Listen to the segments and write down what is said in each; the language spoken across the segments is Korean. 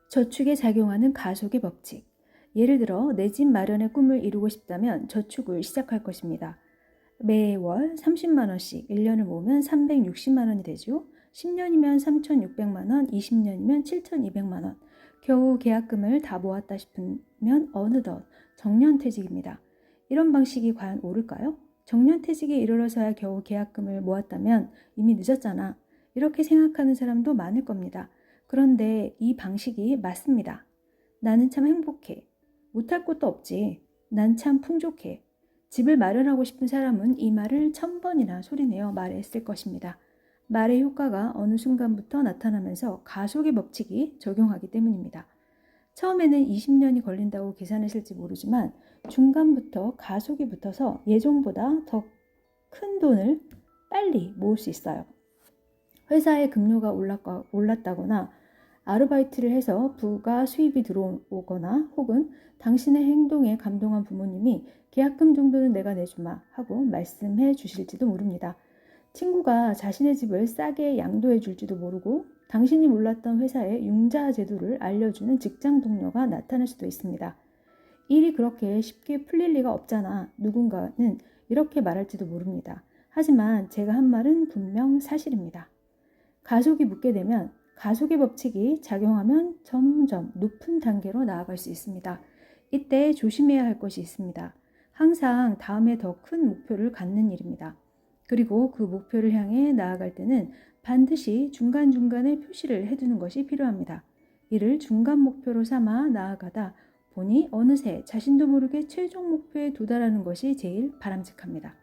저축에 작용하는 가속의 법칙. 예를 들어 내 집 마련의 꿈을 이루고 싶다면 저축을 시작할 것입니다. 매월 30만 원씩 1년을 모으면 360만 원이 되죠. 10년이면 3,600만 원, 20년이면 7,200만 원. 겨우 계약금을 다 모았다 싶으면 어느덧 정년퇴직입니다. 이런 방식이 과연 옳을까요? 정년퇴직에 이르러서야 겨우 계약금을 모았다면 이미 늦었잖아. 이렇게 생각하는 사람도 많을 겁니다. 그런데 이 방식이 맞습니다. 나는 참 행복해. 못할 것도 없지. 난 참 풍족해. 집을 마련하고 싶은 사람은 이 말을 1000번이나 소리내어 말했을 것입니다. 말의 효과가 어느 순간부터 나타나면서 가속의 법칙이 적용하기 때문입니다. 처음에는 20년이 걸린다고 계산했을지 모르지만 중간부터 가속이 붙어서 예전보다 더 큰 돈을 빨리 모을 수 있어요. 회사의 급료가 올랐다거나 아르바이트를 해서 부가 수입이 들어오거나 혹은 당신의 행동에 감동한 부모님이 계약금 정도는 내가 내주마 하고 말씀해 주실지도 모릅니다. 친구가 자신의 집을 싸게 양도해 줄지도 모르고 당신이 몰랐던 회사의 융자 제도를 알려주는 직장 동료가 나타날 수도 있습니다. 일이 그렇게 쉽게 풀릴 리가 없잖아. 누군가는 이렇게 말할지도 모릅니다. 하지만 제가 한 말은 분명 사실입니다. 가속이 붙게 되면 가속의 법칙이 작용하면 점점 높은 단계로 나아갈 수 있습니다. 이때 조심해야 할 것이 있습니다. 항상 다음에 더 큰 목표를 갖는 일입니다. 그리고 그 목표를 향해 나아갈 때는 반드시 중간중간에 표시를 해두는 것이 필요합니다. 이를 중간 목표로 삼아 나아가다 보니 어느새 자신도 모르게 최종 목표에 도달하는 것이 제일 바람직합니다.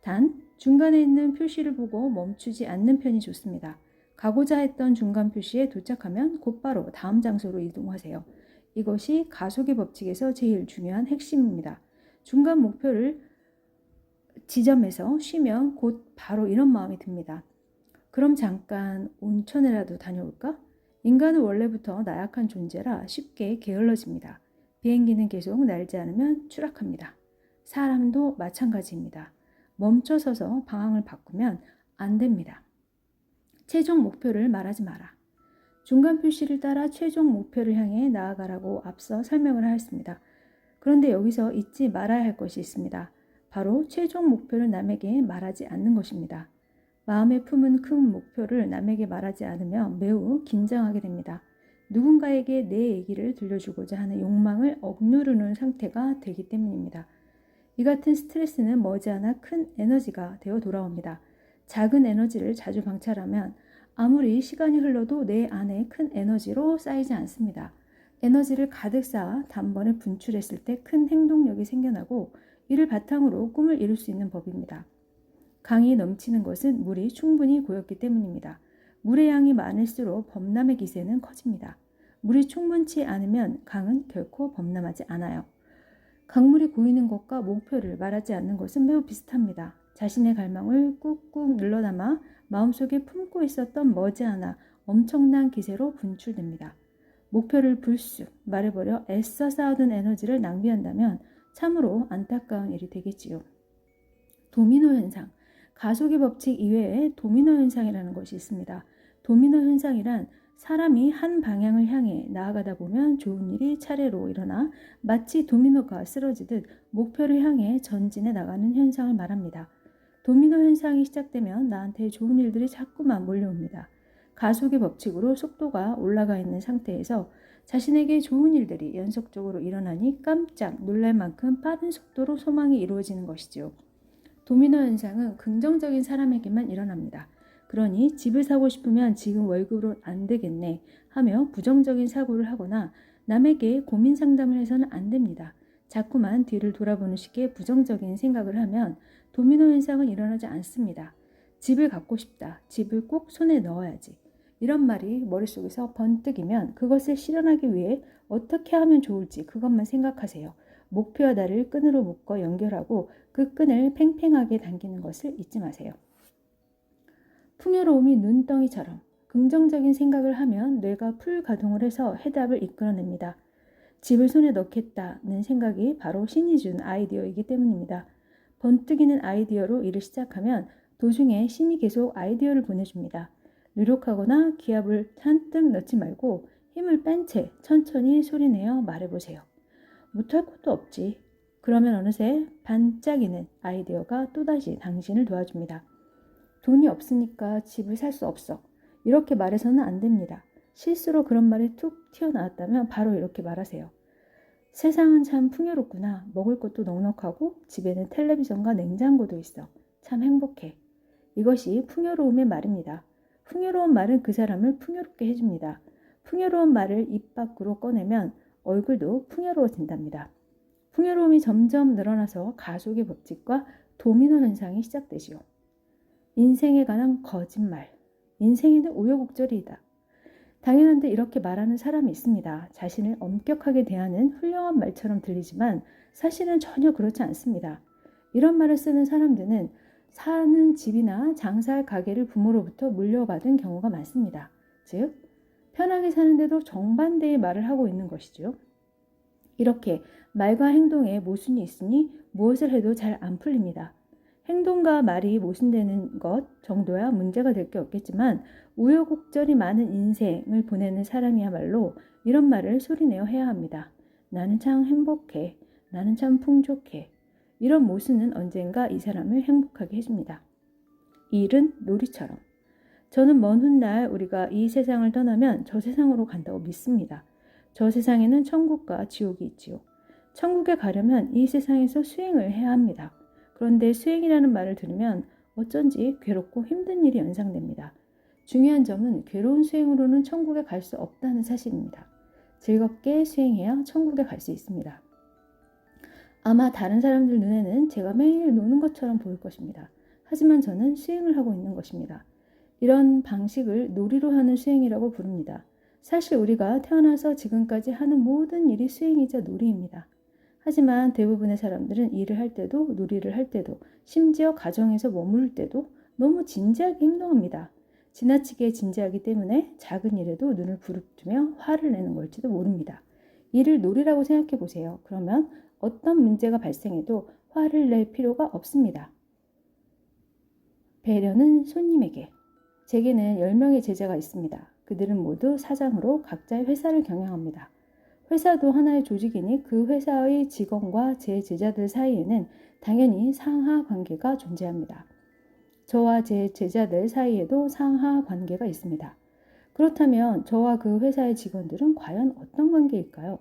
단, 중간에 있는 표시를 보고 멈추지 않는 편이 좋습니다. 가고자 했던 중간 표시에 도착하면 곧바로 다음 장소로 이동하세요. 이것이 가속의 법칙에서 제일 중요한 핵심입니다. 중간 목표를 지점에서 쉬면 곧 바로 이런 마음이 듭니다. 그럼 잠깐 온천에라도 다녀올까? 인간은 원래부터 나약한 존재라 쉽게 게을러집니다. 비행기는 계속 날지 않으면 추락합니다. 사람도 마찬가지입니다. 멈춰서서 방향을 바꾸면 안 됩니다. 최종 목표를 말하지 마라. 중간 표시를 따라 최종 목표를 향해 나아가라고 앞서 설명을 하였습니다. 그런데 여기서 잊지 말아야 할 것이 있습니다. 바로 최종 목표를 남에게 말하지 않는 것입니다. 마음에 품은 큰 목표를 남에게 말하지 않으면 매우 긴장하게 됩니다. 누군가에게 내 얘기를 들려주고자 하는 욕망을 억누르는 상태가 되기 때문입니다. 이 같은 스트레스는 머지않아 큰 에너지가 되어 돌아옵니다. 작은 에너지를 자주 방치하면 아무리 시간이 흘러도 내 안에 큰 에너지로 쌓이지 않습니다. 에너지를 가득 쌓아 단번에 분출했을 때 큰 행동력이 생겨나고 이를 바탕으로 꿈을 이룰 수 있는 법입니다. 강이 넘치는 것은 물이 충분히 고였기 때문입니다. 물의 양이 많을수록 범람의 기세는 커집니다. 물이 충분치 않으면 강은 결코 범람하지 않아요. 강물이 고이는 것과 목표를 말하지 않는 것은 매우 비슷합니다. 자신의 갈망을 꾹꾹 눌러담아 마음속에 품고 있었던 머지않아 엄청난 기세로 분출됩니다. 목표를 불쑥 말해버려 애써 쌓아둔 에너지를 낭비한다면 참으로 안타까운 일이 되겠지요. 도미노 현상, 가속의 법칙 이외에 도미노 현상이라는 것이 있습니다. 도미노 현상이란 사람이 한 방향을 향해 나아가다 보면 좋은 일이 차례로 일어나 마치 도미노가 쓰러지듯 목표를 향해 전진해 나가는 현상을 말합니다. 도미노 현상이 시작되면 나한테 좋은 일들이 자꾸만 몰려옵니다. 가속의 법칙으로 속도가 올라가 있는 상태에서 자신에게 좋은 일들이 연속적으로 일어나니 깜짝 놀랄 만큼 빠른 속도로 소망이 이루어지는 것이지요. 도미노 현상은 긍정적인 사람에게만 일어납니다. 그러니 집을 사고 싶으면 지금 월급으로 안 되겠네 하며 부정적인 사고를 하거나 남에게 고민 상담을 해서는 안 됩니다. 자꾸만 뒤를 돌아보는 식의 부정적인 생각을 하면 도미노 현상은 일어나지 않습니다. 집을 갖고 싶다. 집을 꼭 손에 넣어야지. 이런 말이 머릿속에서 번뜩이면 그것을 실현하기 위해 어떻게 하면 좋을지 그것만 생각하세요. 목표와 나를 끈으로 묶어 연결하고 그 끈을 팽팽하게 당기는 것을 잊지 마세요. 풍요로움이 눈덩이처럼 긍정적인 생각을 하면 뇌가 풀 가동을 해서 해답을 이끌어냅니다. 집을 손에 넣겠다는 생각이 바로 신이 준 아이디어이기 때문입니다. 번뜩이는 아이디어로 일을 시작하면 도중에 신이 계속 아이디어를 보내줍니다. 노력하거나 기합을 잔뜩 넣지 말고 힘을 뺀 채 천천히 소리내어 말해보세요. 못할 것도 없지. 그러면 어느새 반짝이는 아이디어가 또다시 당신을 도와줍니다. 돈이 없으니까 집을 살 수 없어. 이렇게 말해서는 안 됩니다. 실수로 그런 말이 툭 튀어나왔다면 바로 이렇게 말하세요. 세상은 참 풍요롭구나. 먹을 것도 넉넉하고 집에는 텔레비전과 냉장고도 있어. 참 행복해. 이것이 풍요로움의 말입니다. 풍요로운 말은 그 사람을 풍요롭게 해줍니다. 풍요로운 말을 입 밖으로 꺼내면 얼굴도 풍요로워진답니다. 풍요로움이 점점 늘어나서 가속의 법칙과 도미노 현상이 시작되지요. 인생에 관한 거짓말. 인생에는 우여곡절이다. 당연한데 이렇게 말하는 사람이 있습니다. 자신을 엄격하게 대하는 훌륭한 말처럼 들리지만 사실은 전혀 그렇지 않습니다. 이런 말을 쓰는 사람들은 사는 집이나 장사할 가게를 부모로부터 물려받은 경우가 많습니다. 즉, 편하게 사는데도 정반대의 말을 하고 있는 것이죠. 이렇게 말과 행동에 모순이 있으니 무엇을 해도 잘 안 풀립니다. 행동과 말이 모순되는 것 정도야 문제가 될 게 없겠지만 우여곡절이 많은 인생을 보내는 사람이야말로 이런 말을 소리내어 해야 합니다. 나는 참 행복해. 나는 참 풍족해. 이런 모순은 언젠가 이 사람을 행복하게 해줍니다. 일은 놀이처럼. 저는 먼 훗날 우리가 이 세상을 떠나면 저 세상으로 간다고 믿습니다. 저 세상에는 천국과 지옥이 있지요. 천국에 가려면 이 세상에서 수행을 해야 합니다. 그런데 수행이라는 말을 들으면 어쩐지 괴롭고 힘든 일이 연상됩니다. 중요한 점은 괴로운 수행으로는 천국에 갈 수 없다는 사실입니다. 즐겁게 수행해야 천국에 갈 수 있습니다. 아마 다른 사람들 눈에는 제가 매일 노는 것처럼 보일 것입니다. 하지만 저는 수행을 하고 있는 것입니다. 이런 방식을 놀이로 하는 수행이라고 부릅니다. 사실 우리가 태어나서 지금까지 하는 모든 일이 수행이자 놀이입니다. 하지만 대부분의 사람들은 일을 할 때도 놀이를 할 때도 심지어 가정에서 머무를 때도 너무 진지하게 행동합니다. 지나치게 진지하기 때문에 작은 일에도 눈을 부릅뜨며 화를 내는 걸지도 모릅니다. 일을 놀이라고 생각해 보세요. 그러면 어떤 문제가 발생해도 화를 낼 필요가 없습니다. 배려는 손님에게. 제게는 10명의 제자가 있습니다. 그들은 모두 사장으로 각자의 회사를 경영합니다. 회사도 하나의 조직이니 그 회사의 직원과 제 제자들 사이에는 당연히 상하 관계가 존재합니다. 저와 제 제자들 사이에도 상하 관계가 있습니다. 그렇다면 저와 그 회사의 직원들은 과연 어떤 관계일까요?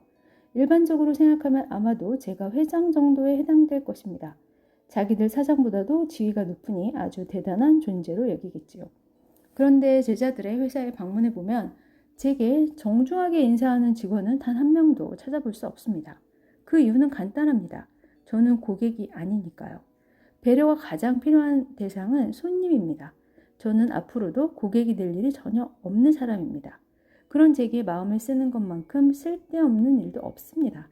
일반적으로 생각하면 아마도 제가 회장 정도에 해당될 것입니다. 자기들 사장보다도 지위가 높으니 아주 대단한 존재로 여기겠지요. 그런데 제자들의 회사에 방문해 보면 제게 정중하게 인사하는 직원은 단 한 명도 찾아볼 수 없습니다. 그 이유는 간단합니다. 저는 고객이 아니니까요. 배려가 가장 필요한 대상은 손님입니다. 저는 앞으로도 고객이 될 일이 전혀 없는 사람입니다. 그런 제게 마음을 쓰는 것만큼 쓸데없는 일도 없습니다.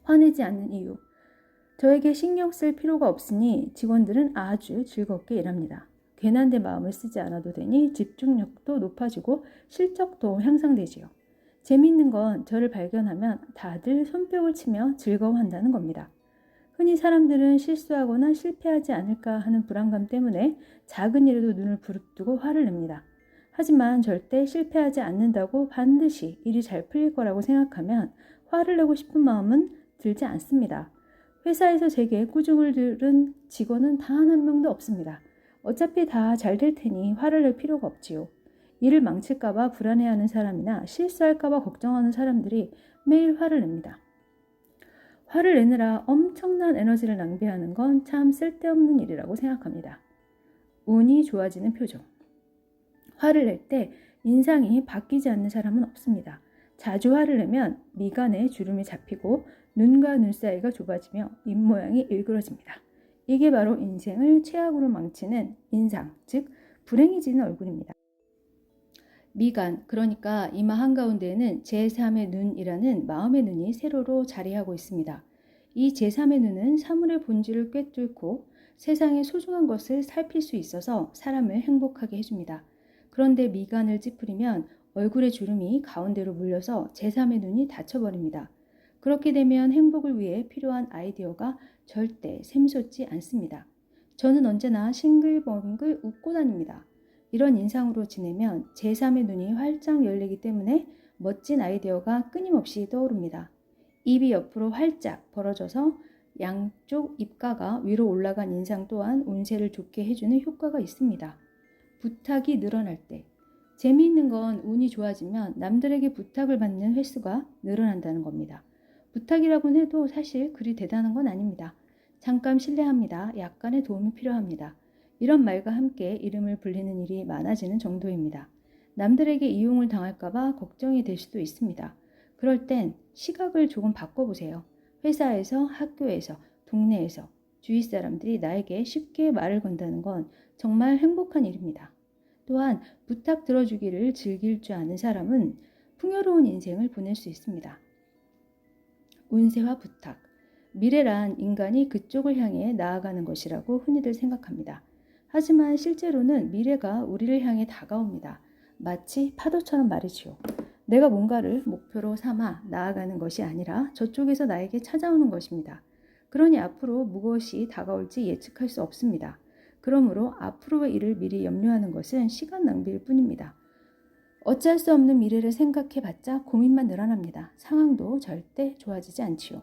화내지 않는 이유. 저에게 신경 쓸 필요가 없으니 직원들은 아주 즐겁게 일합니다. 괜한 데 마음을 쓰지 않아도 되니 집중력도 높아지고 실적도 향상되지요. 재미있는 건 저를 발견하면 다들 손뼉을 치며 즐거워한다는 겁니다. 흔히 사람들은 실수하거나 실패하지 않을까 하는 불안감 때문에 작은 일에도 눈을 부릅뜨고 화를 냅니다. 하지만 절대 실패하지 않는다고 반드시 일이 잘 풀릴 거라고 생각하면 화를 내고 싶은 마음은 들지 않습니다. 회사에서 제게 꾸중을 들은 직원은 단 한 명도 없습니다. 어차피 다 잘 될 테니 화를 낼 필요가 없지요. 일을 망칠까봐 불안해하는 사람이나 실수할까봐 걱정하는 사람들이 매일 화를 냅니다. 화를 내느라 엄청난 에너지를 낭비하는 건 참 쓸데없는 일이라고 생각합니다. 운이 좋아지는 표정. 화를 낼 때 인상이 바뀌지 않는 사람은 없습니다. 자주 화를 내면 미간에 주름이 잡히고 눈과 눈 사이가 좁아지며 입모양이 일그러집니다. 이게 바로 인생을 최악으로 망치는 인상, 즉 불행해지는 얼굴입니다. 미간, 그러니까 이마 한가운데에는 제3의 눈이라는 마음의 눈이 세로로 자리하고 있습니다. 이 제3의 눈은 사물의 본질을 꿰뚫고 세상의 소중한 것을 살필 수 있어서 사람을 행복하게 해줍니다. 그런데 미간을 찌푸리면 얼굴의 주름이 가운데로 몰려서 제3의 눈이 닫혀버립니다. 그렇게 되면 행복을 위해 필요한 아이디어가 절대 샘솟지 않습니다. 저는 언제나 싱글벙글 웃고 다닙니다. 이런 인상으로 지내면 제3의 눈이 활짝 열리기 때문에 멋진 아이디어가 끊임없이 떠오릅니다. 입이 옆으로 활짝 벌어져서 양쪽 입가가 위로 올라간 인상 또한 운세를 좋게 해주는 효과가 있습니다. 부탁이 늘어날 때, 재미있는 건 운이 좋아지면 남들에게 부탁을 받는 횟수가 늘어난다는 겁니다. 부탁이라고는 해도 사실 그리 대단한 건 아닙니다. 잠깐 실례합니다. 약간의 도움이 필요합니다. 이런 말과 함께 이름을 불리는 일이 많아지는 정도입니다. 남들에게 이용을 당할까봐 걱정이 될 수도 있습니다. 그럴 땐 시각을 조금 바꿔보세요. 회사에서, 학교에서, 동네에서 주위 사람들이 나에게 쉽게 말을 건다는 건 정말 행복한 일입니다. 또한 부탁 들어주기를 즐길 줄 아는 사람은 풍요로운 인생을 보낼 수 있습니다. 운세와 부탁. 미래란 인간이 그쪽을 향해 나아가는 것이라고 흔히들 생각합니다. 하지만 실제로는 미래가 우리를 향해 다가옵니다. 마치 파도처럼 말이지요. 내가 뭔가를 목표로 삼아 나아가는 것이 아니라 저쪽에서 나에게 찾아오는 것입니다. 그러니 앞으로 무엇이 다가올지 예측할 수 없습니다. 그러므로 앞으로의 일을 미리 염려하는 것은 시간 낭비일 뿐입니다. 어찌할 수 없는 미래를 생각해봤자 고민만 늘어납니다. 상황도 절대 좋아지지 않지요.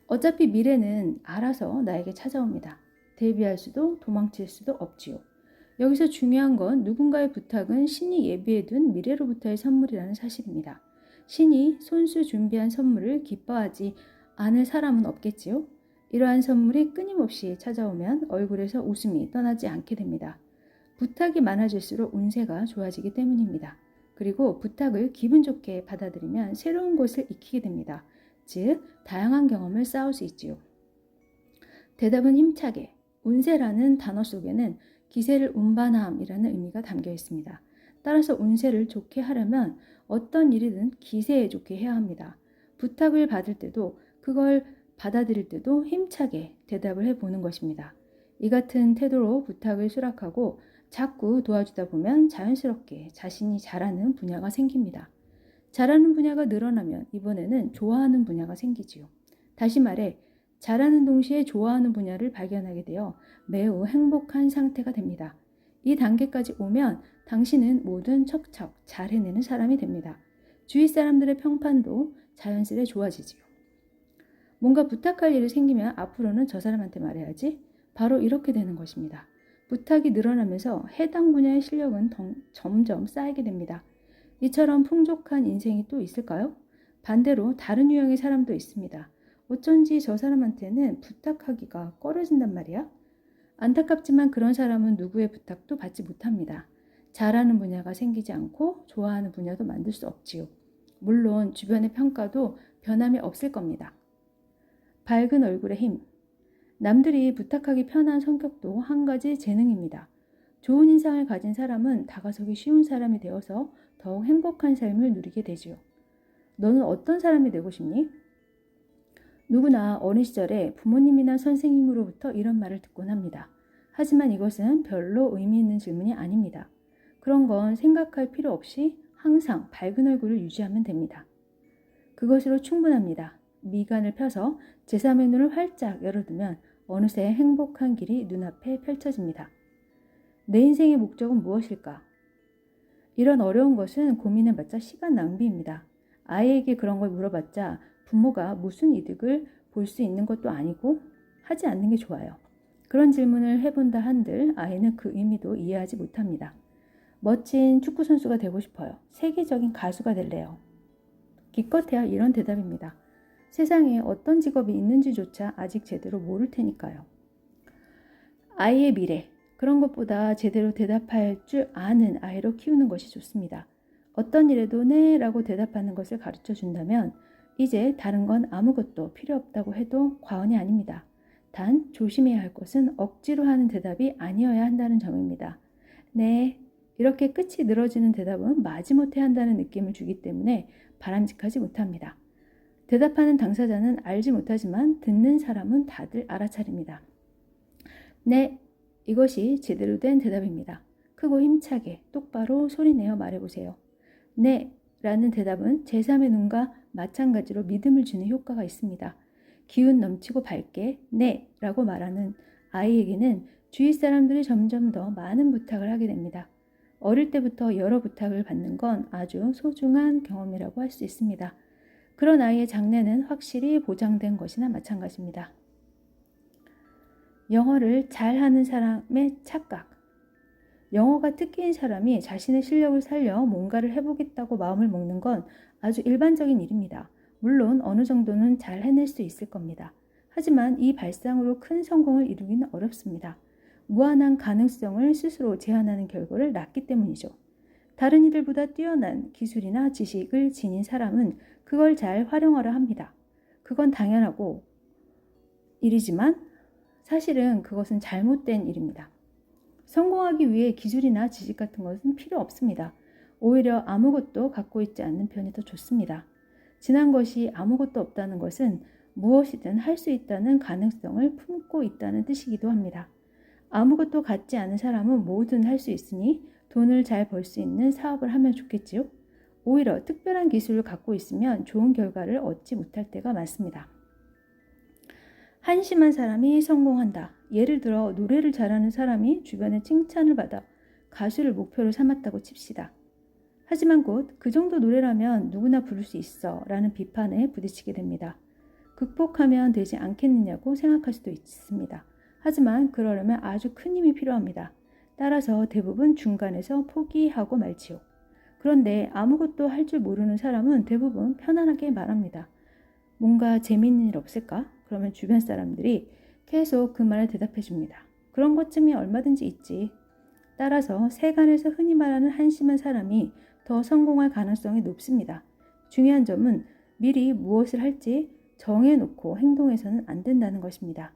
어차피 미래는 알아서 나에게 찾아옵니다. 대비할 수도 도망칠 수도 없지요. 여기서 중요한 건 누군가의 부탁은 신이 예비해둔 미래로부터의 선물이라는 사실입니다. 신이 손수 준비한 선물을 기뻐하지 않을 사람은 없겠지요. 이러한 선물이 끊임없이 찾아오면 얼굴에서 웃음이 떠나지 않게 됩니다. 부탁이 많아질수록 운세가 좋아지기 때문입니다. 그리고 부탁을 기분 좋게 받아들이면 새로운 것을 익히게 됩니다. 즉, 다양한 경험을 쌓을 수 있지요. 대답은 힘차게. 운세라는 단어 속에는 기세를 운반함이라는 의미가 담겨 있습니다. 따라서 운세를 좋게 하려면 어떤 일이든 기세에 좋게 해야 합니다. 부탁을 받을 때도 그걸 받아들일 때도 힘차게 대답을 해보는 것입니다. 이 같은 태도로 부탁을 수락하고 자꾸 도와주다 보면 자연스럽게 자신이 잘하는 분야가 생깁니다. 잘하는 분야가 늘어나면 이번에는 좋아하는 분야가 생기지요. 다시 말해 잘하는 동시에 좋아하는 분야를 발견하게 되어 매우 행복한 상태가 됩니다. 이 단계까지 오면 당신은 뭐든 척척 잘 해내는 사람이 됩니다. 주위 사람들의 평판도 자연스레 좋아지지요. 뭔가 부탁할 일이 생기면 앞으로는 저 사람한테 말해야지. 바로 이렇게 되는 것입니다. 부탁이 늘어나면서 해당 분야의 실력은 점점 쌓이게 됩니다. 이처럼 풍족한 인생이 또 있을까요? 반대로 다른 유형의 사람도 있습니다. 어쩐지 저 사람한테는 부탁하기가 꺼려진단 말이야. 안타깝지만 그런 사람은 누구의 부탁도 받지 못합니다. 잘하는 분야가 생기지 않고 좋아하는 분야도 만들 수 없지요. 물론 주변의 평가도 변함이 없을 겁니다. 밝은 얼굴의 힘. 남들이 부탁하기 편한 성격도 한 가지 재능입니다. 좋은 인상을 가진 사람은 다가서기 쉬운 사람이 되어서 더욱 행복한 삶을 누리게 되지요. 너는 어떤 사람이 되고 싶니? 누구나 어린 시절에 부모님이나 선생님으로부터 이런 말을 듣곤 합니다. 하지만 이것은 별로 의미 있는 질문이 아닙니다. 그런 건 생각할 필요 없이 항상 밝은 얼굴을 유지하면 됩니다. 그것으로 충분합니다. 미간을 펴서 제3의 눈을 활짝 열어두면 어느새 행복한 길이 눈앞에 펼쳐집니다. 내 인생의 목적은 무엇일까? 이런 어려운 것은 고민해봤자 시간 낭비입니다. 아이에게 그런 걸 물어봤자 부모가 무슨 이득을 볼 수 있는 것도 아니고 하지 않는 게 좋아요. 그런 질문을 해본다 한들 아이는 그 의미도 이해하지 못합니다. 멋진 축구선수가 되고 싶어요. 세계적인 가수가 될래요. 기껏해야 이런 대답입니다. 세상에 어떤 직업이 있는지조차 아직 제대로 모를 테니까요. 아이의 미래, 그런 것보다 제대로 대답할 줄 아는 아이로 키우는 것이 좋습니다. 어떤 일에도 네 라고 대답하는 것을 가르쳐 준다면 이제 다른 건 아무것도 필요 없다고 해도 과언이 아닙니다. 단 조심해야 할 것은 억지로 하는 대답이 아니어야 한다는 점입니다. 네, 이렇게 끝이 늘어지는 대답은 마지못해 한다는 느낌을 주기 때문에 바람직하지 못합니다. 대답하는 당사자는 알지 못하지만 듣는 사람은 다들 알아차립니다. 네, 이것이 제대로 된 대답입니다. 크고 힘차게 똑바로 소리내어 말해보세요. 네 라는 대답은 제3의 눈과 마찬가지로 믿음을 주는 효과가 있습니다. 기운 넘치고 밝게 네 라고 말하는 아이에게는 주위 사람들이 점점 더 많은 부탁을 하게 됩니다. 어릴 때부터 여러 부탁을 받는 건 아주 소중한 경험이라고 할 수 있습니다. 그런 아이의 장래는 확실히 보장된 것이나 마찬가지입니다. 영어를 잘하는 사람의 착각. 영어가 특기인 사람이 자신의 실력을 살려 뭔가를 해보겠다고 마음을 먹는 건 아주 일반적인 일입니다. 물론 어느 정도는 잘 해낼 수 있을 겁니다. 하지만 이 발상으로 큰 성공을 이루기는 어렵습니다. 무한한 가능성을 스스로 제한하는 결과를 낳기 때문이죠. 다른 이들보다 뛰어난 기술이나 지식을 지닌 사람은 그걸 잘 활용하려 합니다. 그건 당연하고 일이지만 사실은 그것은 잘못된 일입니다. 성공하기 위해 기술이나 지식 같은 것은 필요 없습니다. 오히려 아무것도 갖고 있지 않는 편이 더 좋습니다. 지난 것이 아무것도 없다는 것은 무엇이든 할 수 있다는 가능성을 품고 있다는 뜻이기도 합니다. 아무것도 갖지 않은 사람은 뭐든 할 수 있으니 돈을 잘 벌 수 있는 사업을 하면 좋겠지요? 오히려 특별한 기술을 갖고 있으면 좋은 결과를 얻지 못할 때가 많습니다. 한심한 사람이 성공한다. 예를 들어 노래를 잘하는 사람이 주변의 칭찬을 받아 가수를 목표로 삼았다고 칩시다. 하지만 곧 그 정도 노래라면 누구나 부를 수 있어 라는 비판에 부딪히게 됩니다. 극복하면 되지 않겠느냐고 생각할 수도 있습니다. 하지만 그러려면 아주 큰 힘이 필요합니다. 따라서 대부분 중간에서 포기하고 말지요. 그런데 아무것도 할 줄 모르는 사람은 대부분 편안하게 말합니다. 뭔가 재미있는 일 없을까? 그러면 주변 사람들이 계속 그 말을 대답해 줍니다. 그런 것쯤이 얼마든지 있지. 따라서 세간에서 흔히 말하는 한심한 사람이 더 성공할 가능성이 높습니다. 중요한 점은 미리 무엇을 할지 정해놓고 행동해서는 안 된다는 것입니다.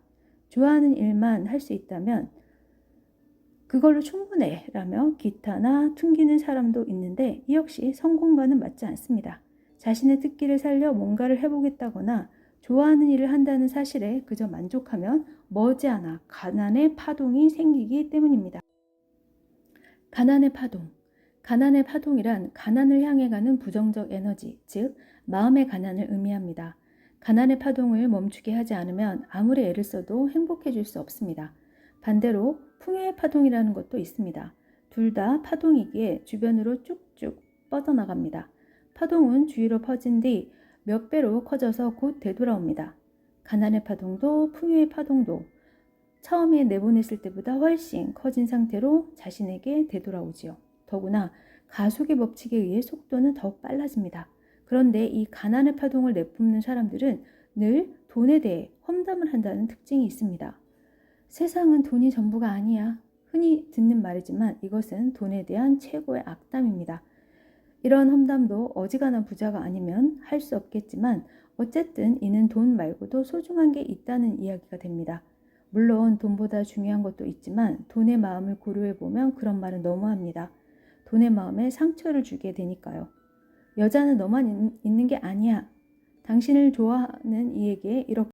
좋아하는 일만 할 수 있다면 그걸로 충분해 라며 기타나 퉁기는 사람도 있는데 이 역시 성공과는 맞지 않습니다. 자신의 특기를 살려 뭔가를 해보겠다거나 좋아하는 일을 한다는 사실에 그저 만족하면 머지않아 가난의 파동이 생기기 때문입니다. 가난의 파동. 가난의 파동이란 가난을 향해 가는 부정적 에너지, 즉 마음의 가난을 의미합니다. 가난의 파동을 멈추게 하지 않으면 아무리 애를 써도 행복해질 수 없습니다. 반대로 풍요의 파동이라는 것도 있습니다. 둘 다 파동이기에 주변으로 쭉쭉 뻗어나갑니다. 파동은 주위로 퍼진 뒤 몇 배로 커져서 곧 되돌아옵니다. 가난의 파동도 풍요의 파동도 처음에 내보냈을 때보다 훨씬 커진 상태로 자신에게 되돌아오지요. 더구나 가속의 법칙에 의해 속도는 더욱 빨라집니다. 그런데 이 가난의 파동을 내뿜는 사람들은 늘 돈에 대해 험담을 한다는 특징이 있습니다. 세상은 돈이 전부가 아니야. 흔히 듣는 말이지만 이것은 돈에 대한 최고의 악담입니다. 이런 험담도 어지간한 부자가 아니면 할 수 없겠지만 어쨌든 이는 돈 말고도 소중한 게 있다는 이야기가 됩니다. 물론 돈보다 중요한 것도 있지만 돈의 마음을 고려해보면 그런 말은 너무합니다. 돈의 마음에 상처를 주게 되니까요. 여자는 너만 있는 게 아니야. 당신을 좋아하는 이에게 이렇게